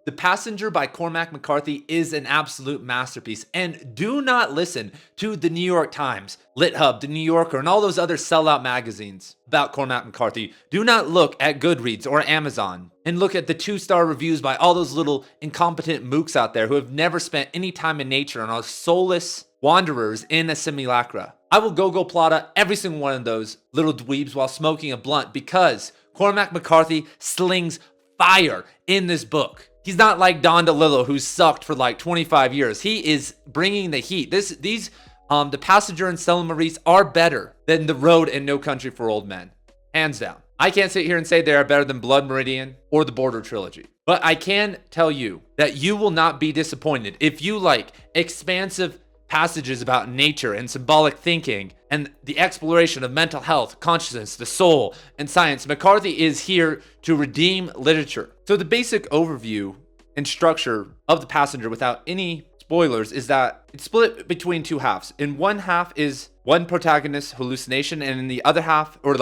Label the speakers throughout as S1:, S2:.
S1: The Passenger by Cormac McCarthy is an absolute masterpiece, and do not listen to the New York Times, LitHub, the New Yorker, and all those other sellout magazines about Cormac McCarthy. Do not look at Goodreads or Amazon and look at the 2-star reviews by all those little incompetent mooks out there who have never spent any time in nature and are soulless wanderers in a simulacra. I will go plata every single one of those little dweebs while smoking a blunt because Cormac McCarthy slings fire in this book. He's not like Don DeLillo, who's sucked for like 25 years. He is bringing the heat. The Passenger and Stella Maris are better than The Road and No Country for Old Men. Hands down. I can't sit here and say they are better than Blood Meridian or the Border Trilogy. But I can tell you that you will not be disappointed if you like expansive passages about nature and symbolic thinking and the exploration of mental health, consciousness, the soul, and science. McCarthy is here to redeem literature. So the basic overview and structure of The Passenger, without any spoilers, is that it's split between two halves. In one half is one protagonist's hallucination, and in the other half, or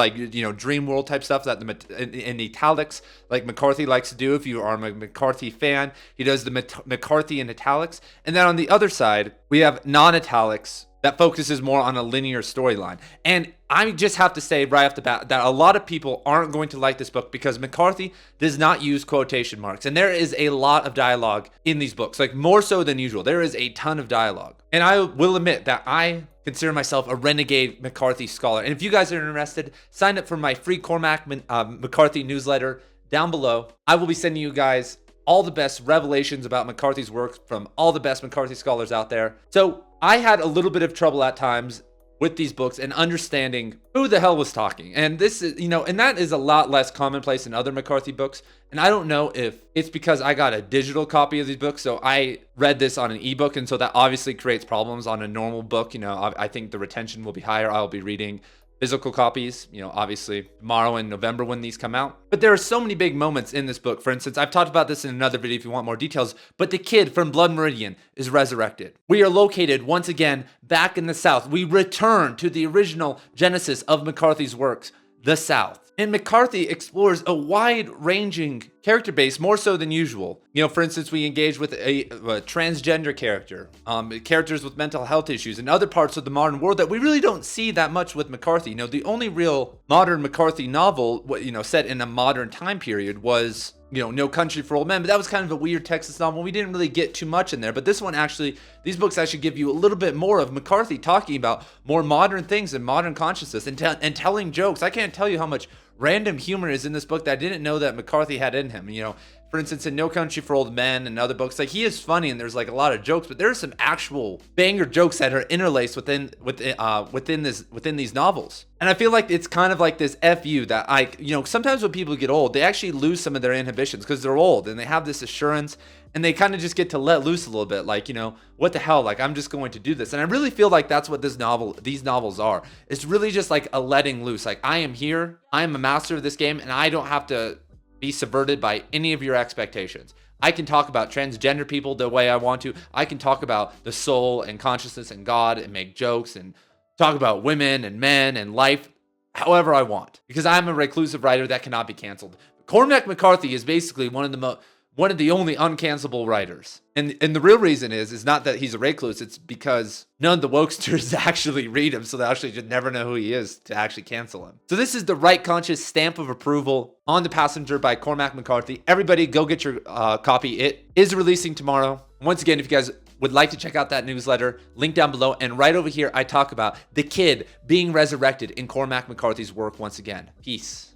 S1: dream world type stuff that in italics, like McCarthy likes to do. If you are a McCarthy fan, he does the McCarthy in italics. And then on the other side, we have non-italics that focuses more on a linear storyline. And I just have to say right off the bat that a lot of people aren't going to like this book because McCarthy does not use quotation marks. And there is a lot of dialogue in these books, like more so than usual. There is a ton of dialogue. And I will admit that I consider myself a renegade McCarthy scholar. And if you guys are interested, sign up for my free Cormac McCarthy newsletter down below. I will be sending you guys all the best revelations about McCarthy's work from all the best McCarthy scholars out there. So I had a little bit of trouble at times with these books and understanding who the hell was talking. And this is, and that is a lot less commonplace in other McCarthy books. And I don't know if it's because I got a digital copy of these books, so I read this on an ebook, and so that obviously creates problems on a normal book. I think the retention will be higher. I'll be reading physical copies, obviously tomorrow in November when these come out. But there are so many big moments in this book. For instance, I've talked about this in another video if you want more details, but the kid from Blood Meridian is resurrected. We are located once again back in the South. We return to the original genesis of McCarthy's works, the South. And McCarthy explores a wide-ranging character base, more so than usual. For instance, we engage with a transgender character, characters with mental health issues, and other parts of the modern world that we really don't see that much with McCarthy. The only real modern McCarthy novel, set in a modern time period was, No Country for Old Men, but that was kind of a weird Texas novel. We didn't really get too much in there, but this one these books actually give you a little bit more of McCarthy talking about more modern things and modern consciousness and telling jokes. I can't tell you how much random humor is in this book that I didn't know that McCarthy had in him. For instance, in No Country for Old Men and other books, he is funny and there's a lot of jokes, but there are some actual banger jokes that are interlaced within these novels. And I feel like it's kind of like this FU that sometimes when people get old, they actually lose some of their inhibitions because they're old and they have this assurance and they kind of just get to let loose a little bit. What the hell? I'm just going to do this. And I really feel like that's what these novels are. It's really just like a letting loose. I am here, I am a master of this game, and I don't have to be subverted by any of your expectations. I can talk about transgender people the way I want to. I can talk about the soul and consciousness and God and make jokes and talk about women and men and life however I want, because I'm a reclusive writer that cannot be canceled. Cormac McCarthy is basically one of the only uncancelable writers. And the real reason is not that he's a recluse, it's because none of the wokesters actually read him, so they actually just never know who he is to actually cancel him. So this is the right conscious stamp of approval on The Passenger by Cormac McCarthy. Everybody go get your copy. It is releasing tomorrow. Once again, if you guys would like to check out that newsletter, link down below. And right over here, I talk about the kid being resurrected in Cormac McCarthy's work once again. Peace.